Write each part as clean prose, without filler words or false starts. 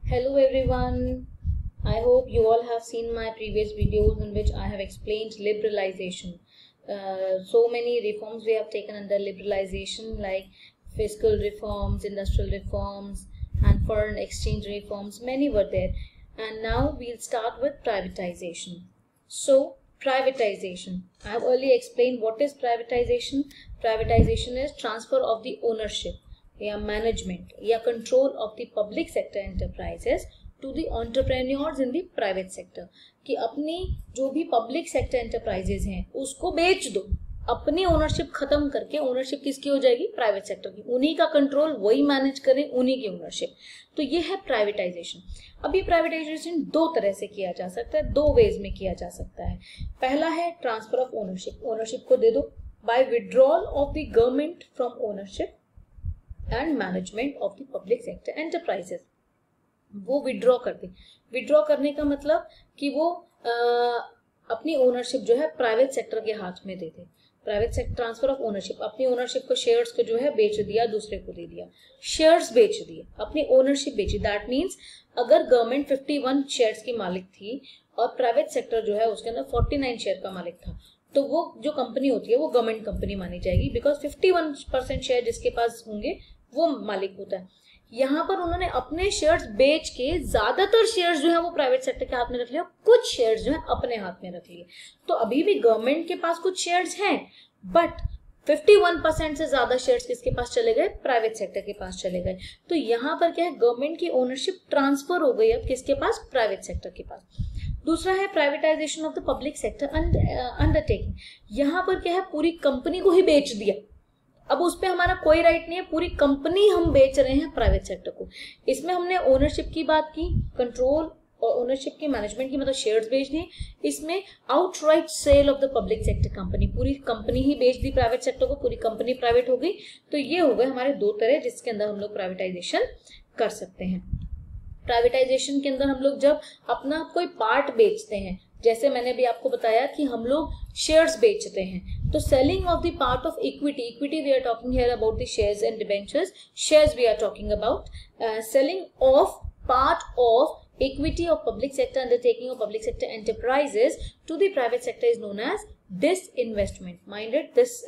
Hello everyone. I hope you all have seen my previous videos in which I have explained liberalization. So many reforms we have taken under liberalization, like fiscal reforms, industrial reforms, and foreign exchange reforms. Many were there. And now we'll start with privatization. So privatization. I have earlier explained what is privatization. Privatization is transfer of the ownership या management या control of the public sector enterprises to the entrepreneurs in the private sector, कि अपनी जो भी public sector enterprises हैं उसको बेच दो, अपनी ओनरशिप खत्म करके ओनरशिप किसकी हो जाएगी? प्राइवेट सेक्टर की। उन्हीं का कंट्रोल, वही मैनेज करें, उन्हीं की ओनरशिप। तो ये है प्राइवेटाइजेशन। अब ये प्राइवेटाइजेशन दो तरह से किया जा सकता है, दो वेज में किया जा सकता है। पहला है ट्रांसफर ऑफ ओनरशिप। ओनरशिप को दे दो by withdrawal of the government from ownership and management of the public sector enterprises. वो विड्रॉ कर दे। विड्रॉ करने का मतलब कि वो अपनी ओनरशिप जो है प्राइवेट सेक्टर के हाथ में दे दे। Private sector transfer of ownership, अपनी ओनरशिप को, शेयर्स को जो है बेच दिया, दूसरे को दे दिया। शेयर्स बेच दिए, अपनी ओनरशिप बेची। दैट मीन्स अगर गवर्नमेंट 51 शेयर्स की मालिक थी और प्राइवेट सेक्टर जो है उसके अंदर 49 शेयर का मालिक था, तो वो जो कंपनी होती है वो गवर्नमेंट कंपनी मानी जाएगी, बिकॉज 51% शेयर जिसके पास होंगे वो मालिक होता है। यहाँ पर उन्होंने अपने शेयर्स बेच के ज्यादातर शेयर्स जो है वो प्राइवेट सेक्टर के हाथ में रख लिया, कुछ शेयर्स जो है अपने हाथ में रख लिए। तो अभी भी गवर्नमेंट के पास कुछ शेयर्स हैं, बट 51% से ज्यादा शेयर्स किसके पास चले गए? प्राइवेट सेक्टर के पास चले गए। तो यहाँ पर क्या है? गवर्नमेंट की ओनरशिप ट्रांसफर हो गई अब किसके पास? प्राइवेट सेक्टर के पास। दूसरा है privatisation of the public sector undertaking. यहाँ पर क्या है? पूरी कंपनी को ही बेच दिया, अब उस पे हमारा कोई राइट नहीं है, पूरी कंपनी हम बेच रहे हैं प्राइवेट सेक्टर को। इसमें हमने ओनरशिप की बात की, कंट्रोल और ओनरशिप की, मैनेजमेंट की, मतलब शेयर्स बेच दिए। इसमें outright sale of the public sector company, पूरी कंपनी ही बेच दी प्राइवेट सेक्टर को, पूरी कंपनी प्राइवेट हो गई। तो ये हो गए हमारे दो तरह जिसके अंदर हम लोग प्राइवेटाइजेशन कर सकते हैं। प्राइवेटाइजेशन के अंदर हम लोग जब अपना कोई पार्ट बेचते हैं, जैसे मैंने भी आपको बताया कि हम लोग शेयर्स बेचते हैं, तो selling of the part of equity, equity we are talking here about the shares and debentures, shares we are talking about, selling of part of equity of public sector undertaking of public sector enterprises to the private sector is known as disinvestment. Minded, this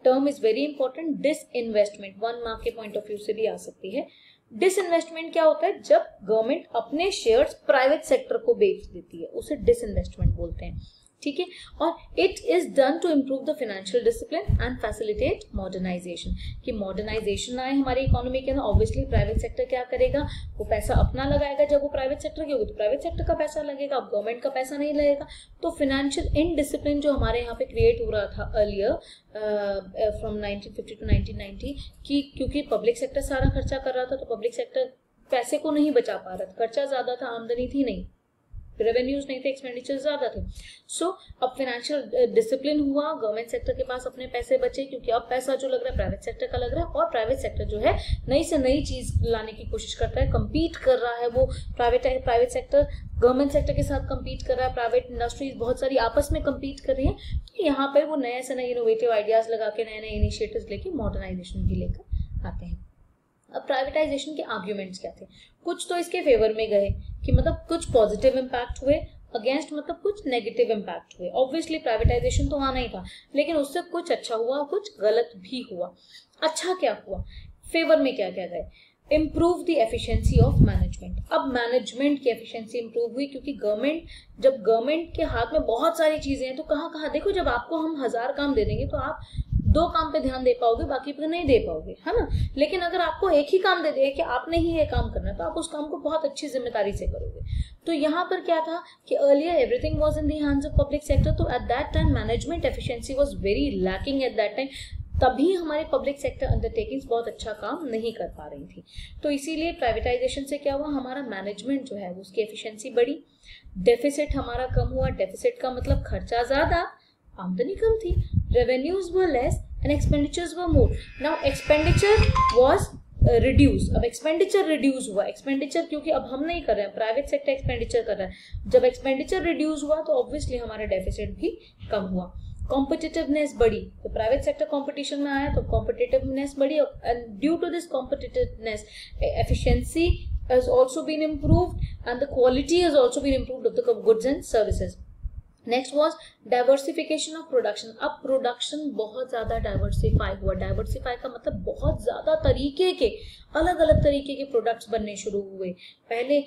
term is very important. Disinvestment 1 mark के point of view से भी आ सकती है। Disinvestment क्या होता है? जब government अपने शेयर्स प्राइवेट सेक्टर को बेच देती है, उसे डिसइन्वेस्टमेंट बोलते हैं। ठीक है, और it is done to improve the financial discipline and facilitate modernisation, कि मॉडर्नाइजेशन आए हमारी इकोनॉमी के अंदर। ऑब्वियसली प्राइवेट सेक्टर क्या करेगा? वो पैसा अपना लगाएगा, जब वो प्राइवेट सेक्टर की होगी तो प्राइवेट सेक्टर का पैसा लगेगा, अब गवर्नमेंट का पैसा नहीं लगेगा। तो फाइनेंशियल इनडिसिप्लिन जो हमारे यहाँ पे क्रिएट हो रहा था अर्लियर फ्रॉम 1950 टू 1990, कि क्योंकि पब्लिक सेक्टर सारा खर्चा कर रहा था, तो पब्लिक सेक्टर पैसे को नहीं बचा पा रहा था, खर्चा ज्यादा था, आमदनी थी नहीं, रेवेन्यूज नहीं थे, एक्सपेंडिचर ज्यादा थे। सो अब फाइनेंशियल डिसिप्लिन हुआ, गवर्नमेंट सेक्टर के पास अपने पैसे बचे, क्योंकि अब पैसा जो लग रहा है प्राइवेट सेक्टर का लग रहा है, और प्राइवेट सेक्टर जो है नई से नई चीज लाने की कोशिश करता है, कंपीट कर रहा है। वो प्राइवेट सेक्टर गवर्नमेंट सेक्टर के साथ कंपीट कर रहा है, प्राइवेट इंडस्ट्रीज बहुत सारी आपस में कंपीट कर रही है। तो यहाँ पर वो नए से नए इनोवेटिव आइडियाज लगा के, नए नए इनिशिएटिव्स लेके मॉडर्नाइजेशन भी लेकर आते हैं। अब प्राइवेटाइजेशन के आर्ग्यूमेंट्स क्या थे? कुछ तो इसके फेवर में गए, कि मतलब कुछ पॉजिटिव इम्पैक्ट हुए, अगेंस्ट मतलब कुछ नेगेटिव इम्पैक्ट हुए। ऑब्वियसली प्राइवेटाइजेशन तो आना ही था, लेकिन उससे कुछ अच्छा हुआ, कुछ गलत भी हुआ। अच्छा क्या हुआ? फेवर में क्या क्या गए? Improve the efficiency of management. अब मैनेजमेंट की एफिशिएंसी इंप्रूव हुई, क्योंकि जब गवर्नमेंट के हाथ में बहुत सारी चीजें हैं, तो कहाँ देखो, जब आपको हम 1000 काम दे देंगे तो आप 2 काम पे ध्यान दे पाओगे, बाकी पे नहीं दे पाओगे, है ना। लेकिन अगर आपको एक ही काम दे दिया कि आपने ही ये काम करना है, तो आप उस काम को बहुत अच्छी जिम्मेदारी से करोगे। तो यहाँ पर क्या था कि earlier everything was in the hands of public sector, तो at that time management efficiency was very lacking at that time. तभी हमारे पब्लिक सेक्टर अंडरटेकिंग्स बहुत अच्छा काम नहीं कर पा रही थी। तो इसीलिए प्राइवेटाइजेशन से क्या हुआ? हमारा मैनेजमेंट जो है उसकी एफिशिएंसी बढ़ी, डेफिसिट हमारा कम हुआ। डेफिसिट का मतलब खर्चा ज्यादा, आमदनी कम थी। Revenues were less and expenditures were more. Now expenditure was reduce. अब एक्सपेंडिचर रिड्यूस हुआ, एक्सपेंडिचर क्योंकि अब हम नहीं कर रहे हैं, प्राइवेट सेक्टर एक्सपेंडिचर कर रहा है। जब एक्सपेंडिचर रिड्यूस हुआ तो ऑब्वियसली हमारा डेफिसिट भी कम हुआ। कॉम्पिटिटिवनेस बढ़ी, तो प्राइवेट सेक्टर कॉम्पिटिशन में आया तो कॉम्पिटिटिवनेस बढ़ी, and due to this competitiveness efficiency has also been improved and the quality has also been improved of the goods and services. Next was diversification of production. अब production बहुत ज़्यादा diversify हुआ. Diversify का मतलब बहुत ज़्यादा तरीके के अलग अलग तरीके के प्रोडक्ट्स बनने शुरू हुए. पहले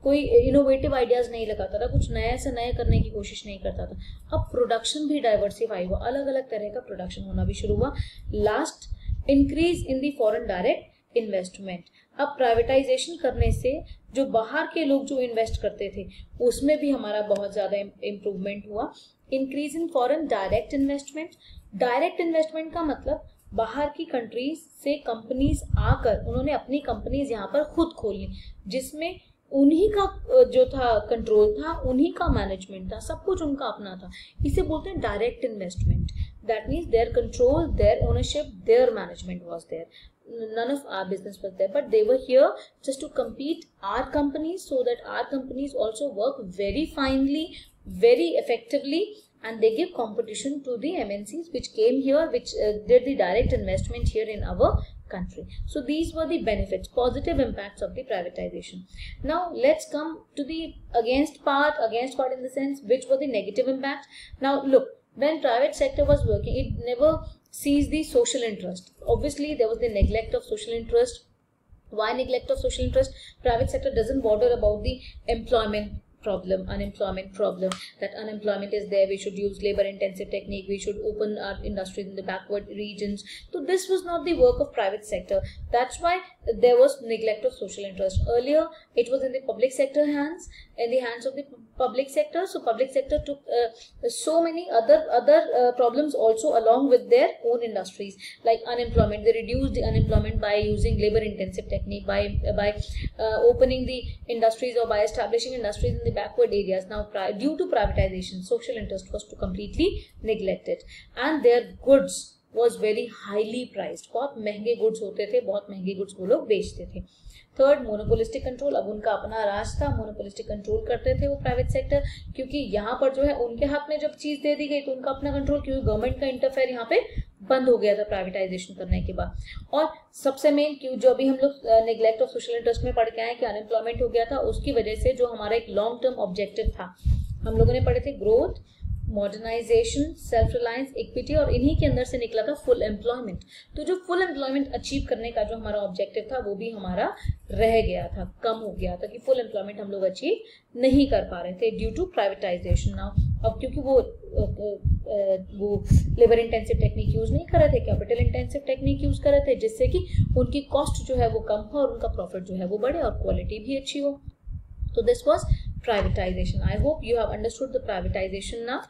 कोई इनोवेटिव आइडियाज नहीं लगाता था, कुछ नया से नया करने की कोशिश नहीं करता था. अब प्रोडक्शन भी डाइवर्सिफाई हुआ, अलग अलग तरह का प्रोडक्शन होना भी शुरू हुआ. Last, increase in the foreign direct investment. अब प्राइवेटाइजेशन करने से जो बाहर के लोग जो इन्वेस्ट करते थे उसमें भी हमारा बहुत ज्यादा इम्प्रूवमेंट हुआ. Increase in foreign direct investment. Direct investment का मतलब बाहर की कंट्रीज से कंपनीज आकर उन्होंने अपनी कंपनीज यहाँ पर खुद खोली, जिसमें उन्हीं का जो था कंट्रोल था, उन्हीं का मैनेजमेंट था, सब कुछ उनका अपना था. इसे बोलते हैं direct investment. That means their control, their ownership, their management was there. None of our business was there, but they were here just to compete our companies so that our companies also work very finely, very effectively, and they give competition to the MNCs which came here, which did the direct investment here in our country. So these were the benefits, positive impacts of the privatization. Now let's come to the against part in the sense which were the negative impacts. Now look, when private sector was working, it never sees the social interest. Obviously there was the neglect of social interest. Why neglect of social interest? Private sector doesn't bother about the employment problem, unemployment problem, that unemployment is there, we should use labor intensive technique, we should open our industries in the backward regions. So this was not the work of private sector. That's why there was neglect of social interest. Earlier it was in the public sector hands, in the hands of the public sector. So public sector took so many other problems also along with their own industries, like unemployment. They reduced the unemployment by using labor intensive technique, by opening the industries or by establishing industries in the backward areas. Now due to privatization, social interest was to completely neglected, and their goods was very highly priced. बहुत महंगे goods होते थे, बहुत महंगे goods वो लोग बेचते थे. Third, monopolistic control. अब उनका अपना राज था, मोनोपोलिस्टिक कंट्रोल करते थे वो प्राइवेट सेक्टर, क्योंकि यहाँ पर जो है उनके हाथ में जब चीज दे दी गई तो उनका अपना कंट्रोल, क्योंकि गवर्नमेंट का इंटरफेयर यहाँ पे बंद हो गया था प्राइवेटाइजेशन करने के बाद. और सबसे मेन क्यों जो अभी हम लोग नेग्लेक्ट ऑफ सोशल इंटरेस्ट में पढ़ के आए कि अनएम्प्लॉयमेंट हो गया था, उसकी वजह से जो हमारा एक लॉन्ग टर्म ऑब्जेक्टिव था, हम लोगों ने पढ़े थे growth, modernisation, self reliance, equity, और इन्हीं के अंदर से निकला था फुल एम्प्लॉयमेंट. तो जो फुल एम्प्लॉयमेंट अचीव करने का जो हमारा ऑब्जेक्टिव था वो भी हमारा रह गया था, कम हो गया था, कि फुल एम्प्लॉयमेंट हम लोग अचीव नहीं कर पा रहे थे ड्यू टू प्राइवेटाइजेशन. नाउ अब क्योंकि वो लेबर इंटेंसिव टेक्निक यूज नहीं कर रहे थे, कैपिटल इंटेंसिव टेक्निक यूज कर रहे थे, जिससे कि उनकी कॉस्ट जो है वो कम हो और उनका प्रॉफिट जो है वो बढ़े और क्वालिटी भी अच्छी हो. So this was privatization. I hope you have understood the privatization now.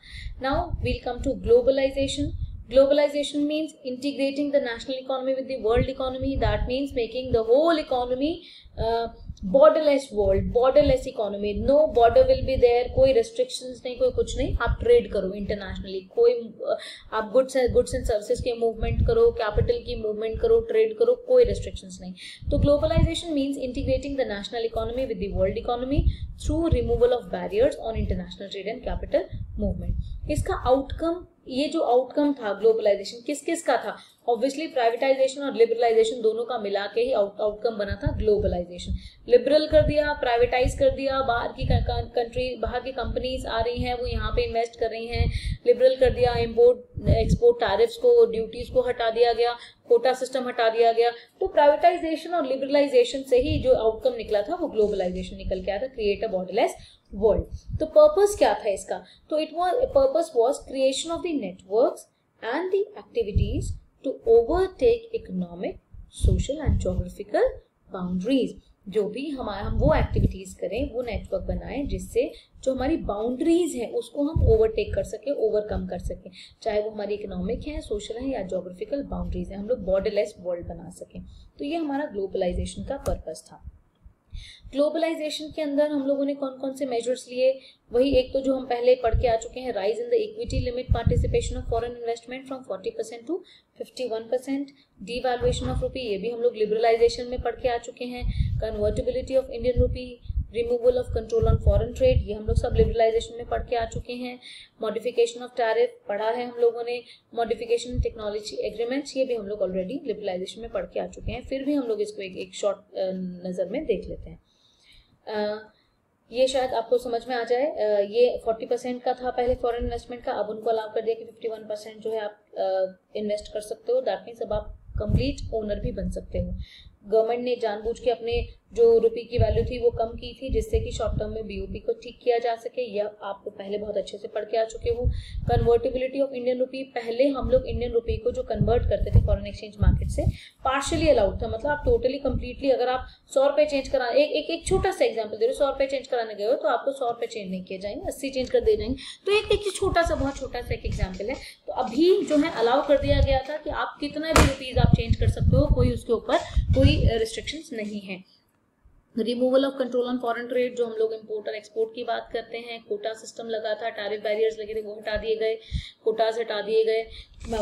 Now we'll come to globalization. Globalization means integrating the national economy with the world economy. That means making the whole economy borderless world, borderless economy. No border will be there. कोई restrictions नहीं, कोई कुछ नहीं. आप trade करो internationally. कोई आप goods and services के movement करो, capital की movement करो, trade करो, कोई restrictions नहीं. तो globalization means integrating the national economy with the world economy through removal of barriers on international trade and capital movement. इसका outcome, ये जो आउटकम था ग्लोबलाइजेशन, किस किस का था? ऑब्वियसली प्राइवेटाइजेशन और लिबरलाइजेशन दोनों का मिला के ही आउटकम बना था ग्लोबलाइजेशन. लिबरल कर दिया, प्राइवेटाइज कर दिया, बाहर की कंट्री, बाहर की कंपनीज आ रही हैं, वो यहाँ पे इन्वेस्ट कर रही हैं. लिबरल कर दिया, इम्पोर्ट एक्सपोर्ट टैरिफ्स को, ड्यूटीज को हटा दिया गया, कोटा सिस्टम हटा दिया गया. तो प्राइवेटाइजेशन और लिबरलाइजेशन से ही जो आउटकम निकला था वो ग्लोबलाइजेशन निकल के आया था, क्रिएट अ बॉर्डरलेस वर्ल्ड. तो पर्पस क्या था इसका? तो purpose was creation of the networks and the activities to overtake economic, social and geographical boundaries. जो भी हम वो एक्टिविटीज करें, वो नेटवर्क बनाएं जिससे जो हमारी बाउंड्रीज है उसको हम ओवरटेक कर सके, ओवरकम कर सके, चाहे वो हमारी इकोनॉमिक है, सोशल है या ज्योग्राफिकल बाउंड्रीज है, हम लोग बॉर्डरलेस वर्ल्ड बना सकें. तो ये हमारा ग्लोबलाइजेशन का पर्पस था. ग्लोबलाइजेशन के अंदर हम लोगों ने कौन कौन से मेजर्स लिए? वही एक तो जो हम पहले पढ़ के आ चुके हैं, rise in the equity limit participation of foreign investment from 40% to 51%. Devaluation of rupee, ये भी हम लोग लिबरलाइजेशन में पढ़ के आ चुके हैं. Convertibility of Indian rupee, removal of control on foreign trade, ये हम लोग सब लिबरलाइजेशन में पढ़ के आ चुके हैं. मॉडिफिकेशन ऑफ टैरिफ पढ़ा है हम लोगों ने. मॉडिफिकेशन टेक्नोलॉजी एग्रीमेंट्स, ये भी हम लोग ऑलरेडी लिबरलाइजेशन में पढ़ के आ चुके हैं. फिर भी हम लोग इसको एक शॉर्ट नजर में देख लेते हैं. ये शायद आपको समझ में आ जाए। ये 40% का था पहले फॉरेन इन्वेस्टमेंट का, अब उनको अलाउ कर दिया कि 51% जो है आप इन्वेस्ट कर सकते हो। दैट मीन्स अब आप कंप्लीट ओनर भी बन सकते हो। गवर्नमेंट ने जानबूझ के अपने जो रुपये की वैल्यू थी वो कम की थी, जिससे कि शॉर्ट टर्म में बीओपी को ठीक किया जा सके। यह आपको पहले बहुत अच्छे से पढ़ के आ चुके हो। कन्वर्टेबिलिटी ऑफ इंडियन रुपी, पहले हम लोग इंडियन रुपी को जो कन्वर्ट करते थे फॉरेन एक्सचेंज मार्केट से, पार्शियली अलाउड था। मतलब आप टोटली कंप्लीटली अगर आप 100 रुपए चेंज करा, एक छोटा सा एग्जाम्पल दे रहे हो, 100 रुपए चेंज कराने गए हो तो आपको 100 रुपए चेंज नहीं किए जाएंगे, 80 चेंज कर दे जाएंगे। तो एक छोटा सा, बहुत छोटा सा एक एग्जाम्पल है। तो अभी जो है अलाउ कर दिया गया था कि आप कितना भी रुपीज आप चेंज कर सकते हो, कोई उसके ऊपर कोई रिस्ट्रिक्शंस नहीं है। Removal of control on foreign trade, जो हम लोग इंपोर्ट और एक्सपोर्ट की बात करते हैं, कोटा सिस्टम लगा था, टैरिफ बैरियर्स लगे थे वो हटा दिए गए, कोटास हटा दिए गए,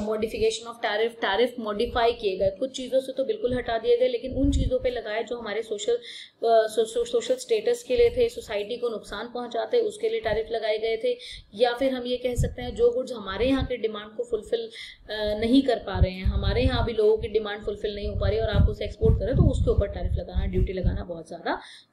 मॉडिफिकेशन ऑफ टैरिफ मॉडिफाई किए गए। कुछ चीज़ों से तो बिल्कुल हटा दिए गए, लेकिन उन चीज़ों पे लगाए जो हमारे सोशल स्टेटस के लिए थे, सोसाइटी को नुकसान पहुंचाते, उसके लिए टैरिफ लगाए गए थे। या फिर हम ये कह सकते हैं जो गुड्स हमारे यहाँ के डिमांड को फुलफिल नहीं कर पा रहे हैं, हमारे यहाँ भी लोगों की डिमांड फुलफिल नहीं हो पा रही है और आप उसे एक्सपोर्ट करें, तो उसके ऊपर टैरिफ लगाना, ड्यूटी लगाना बहुत ज़्यादा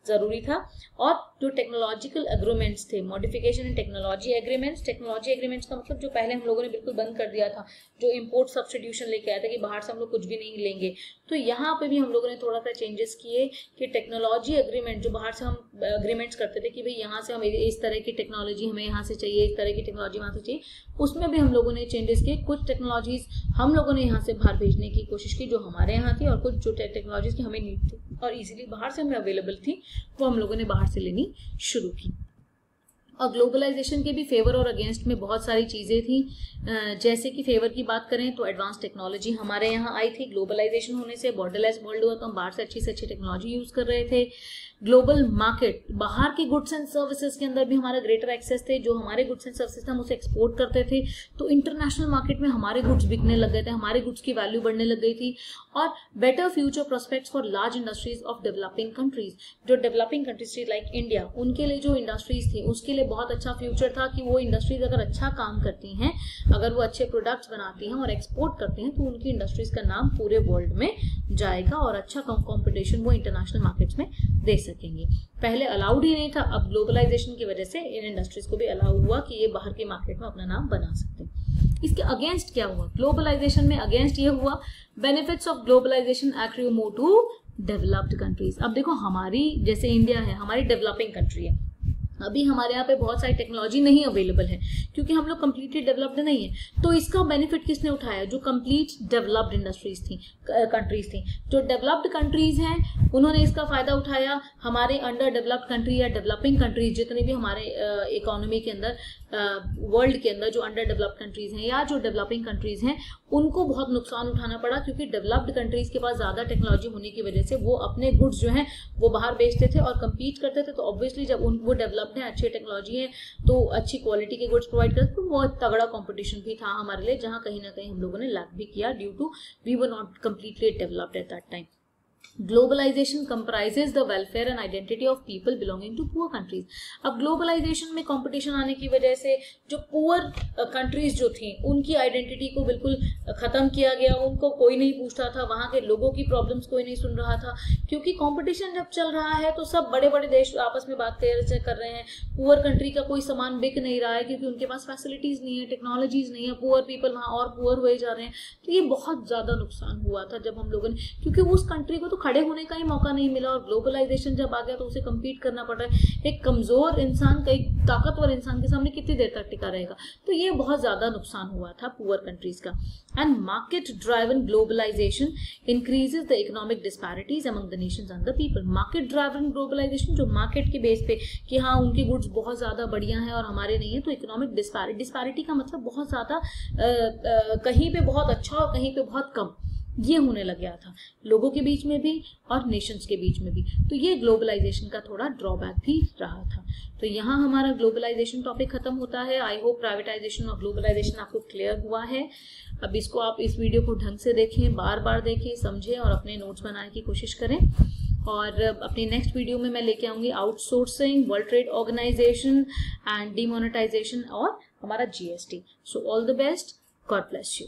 जरूरी था। और जो टेक्नोलॉजिकल एग्रीमेंट्स थे, मॉडिफिकेशन इन टेक्नोलॉजी एग्रीमेंट्स का मतलब जो पहले हम लोगों ने बिल्कुल बंद कर दिया था, जो इंपोर्ट सब्स्टिट्यूशन लेके आया था कि बाहर से हम लोग कुछ भी नहीं लेंगे, तो यहाँ पे भी हम लोगों ने थोड़ा सा चेंजेस किए कि टेक्नोलॉजी एग्रीमेंट, जो बाहर से हम एग्रीमेंट्स करते थे कि भाई यहाँ से हम इस तरह की टेक्नोलॉजी हमें यहाँ से चाहिए, इस तरह की टेक्नोलॉजी वहाँ से चाहिए, उसमें भी हम लोगों ने चेंजेस किए। कुछ टेक्नोलॉजीज हम लोगों ने यहाँ से बाहर भेजने की कोशिश की जो हमारे यहाँ थी, और कुछ जो टेक्नोलॉजीज की हमें नीड थी और इजीली बाहर से हमें अवेलेबल थी, वो हम लोगों ने बाहर से लेनी शुरू की। और ग्लोबलाइजेशन के भी फेवर और अगेंस्ट में बहुत सारी चीज़ें थी। जैसे कि फेवर की बात करें तो एडवांस टेक्नोलॉजी हमारे यहाँ आई थी। ग्लोबलाइजेशन होने से बॉर्डरलेस वर्ल्ड हुआ तो हम बाहर से अच्छी टेक्नोलॉजी यूज़ कर रहे थे। ग्लोबल मार्केट, बाहर की गुड्स एंड सर्विसेज के अंदर भी हमारा ग्रेटर एक्सेस थे। जो हमारे गुड्स एंड सर्विसेज हम उसे एक्सपोर्ट करते थे, तो इंटरनेशनल मार्केट में हमारे गुड्स बिकने लग गए थे, हमारे गुड्स की वैल्यू बढ़ने लग गई थी। और better future prospects for large industries of developing countries, जो डेवलपिंग कंट्रीज थी लाइक इंडिया, उनके लिए जो इंडस्ट्रीज थी उसके लिए बहुत अच्छा फ्यूचर था कि वो इंडस्ट्रीज अगर अच्छा काम करती हैं, अगर वो अच्छे प्रोडक्ट्स बनाती हैं और एक्सपोर्ट करती हैं, तो उनकी इंडस्ट्रीज का नाम पूरे वर्ल्ड में जाएगा और अच्छा कॉम्पिटिशन वो इंटरनेशनल मार्केट्स में दे सकेंगे। पहले अलाउड ही नहीं था, अब ग्लोबलाइजेशन की वजह से इन इंडस्ट्रीज को भी अलाउ हुआ कि ये बाहर के मार्केट में अपना नाम बना सकते हैं। इसके अगेंस्ट क्या हुआ? ग्लोबलाइजेशन में अगेंस्ट ये हुआ, benefits of globalisation accrue more to developed countries. अब देखो, हमारी जैसे इंडिया है, हमारी डेवलपिंग कंट्री है, अभी हमारे यहाँ पे बहुत सारी टेक्नोलॉजी नहीं अवेलेबल है क्योंकि हम लोग कम्प्लीटली डेवलप्ड नहीं है। तो इसका बेनिफिट किसने उठाया? जो कंप्लीट डेवलप्ड इंडस्ट्रीज थी, कंट्रीज थी। जो डेवलप्ड कंट्रीज हैं उन्होंने इसका फायदा उठाया। हमारे अंडर डेवलप्ड कंट्री या डेवलपिंग कंट्रीज जितने भी हमारे इकोनॉमी के अंदर, वर्ल्ड के अंदर जो अंडर डेवलप्ड कंट्रीज हैं या जो डेवलपिंग कंट्रीज हैं, उनको बहुत नुकसान उठाना पड़ा क्योंकि डेवलप्ड कंट्रीज के पास ज्यादा टेक्नोलॉजी होने की वजह से वो अपने गुड्स जो हैं वो बाहर बेचते थे और कम्पीट करते थे। तो ऑब्वियसली जब वो डेवलप्ड है, अच्छी टेक्नोलॉजी है, तो अच्छी क्वालिटी के गुड्स प्रोवाइड करते, तो बहुत तगड़ा कंपटीशन भी था हमारे लिए, जहां कहीं ना कहीं हम लोगों ने लैग भी किया due to we were not completely developed at that time. Globalisation comprises the welfare and identity of people belonging to poor countries. अब ग्लोबलाइजेशन में कंपटीशन आने की वजह से जो पुअर कंट्रीज जो थी उनकी आइडेंटिटी को बिल्कुल खत्म किया गया, उनको कोई नहीं पूछता था, वहां के लोगों की प्रॉब्लम्स कोई नहीं सुन रहा था क्योंकि कंपटीशन जब चल रहा है तो सब बड़े बड़े देश आपस में बात कर रहे हैं। पुअर कंट्री का कोई सामान बिक नहीं रहा है क्योंकि उनके पास फैसिलिटीज नहीं है, टेक्नोलॉजीज नहीं है, पुअर पीपल वहां और पुअर हुए जा रहे हैं। तो ये बहुत ज्यादा नुकसान हुआ था जब हम लोगों ने, क्योंकि उस कंट्री को तो खड़े होने का ही मौका नहीं मिला और ग्लोबलाइजेशन जब आ गया तो उसे कम्पीट करना पड़ रहा है। एक कमजोर इंसान कई ताकतवर इंसान के सामने कितनी देर तक टिका रहेगा? तो ये बहुत ज्यादा नुकसान हुआ था पुअर कंट्रीज का। And market driven globalisation increases the economic disparities among the nations and the people. Market driven globalisation, जो मार्केट के बेस पे कि हाँ उनके गुड्स बहुत ज्यादा बढ़िया है और हमारे नहीं है, तो इकोनॉमिक डिस्पैरिटी का मतलब बहुत ज्यादा कहीं पे बहुत अच्छा और कहीं पे बहुत कम, ये होने लग गया था लोगों के बीच में भी और नेशंस के बीच में भी। तो ये ग्लोबलाइजेशन का थोड़ा ड्रॉबैक भी रहा था। तो यहाँ हमारा ग्लोबलाइजेशन टॉपिक खत्म होता है। आई होप प्राइवेटाइजेशन और ग्लोबलाइजेशन आपको क्लियर हुआ है। अब इसको आप इस वीडियो को ढंग से देखें, बार बार देखें, समझें और अपने नोट्स बनाने की कोशिश करें। और अपनी नेक्स्ट वीडियो में मैं लेके आऊंगी outsourcing, world trade organisation and demonetisation और हमारा GST। So all the best, God bless you.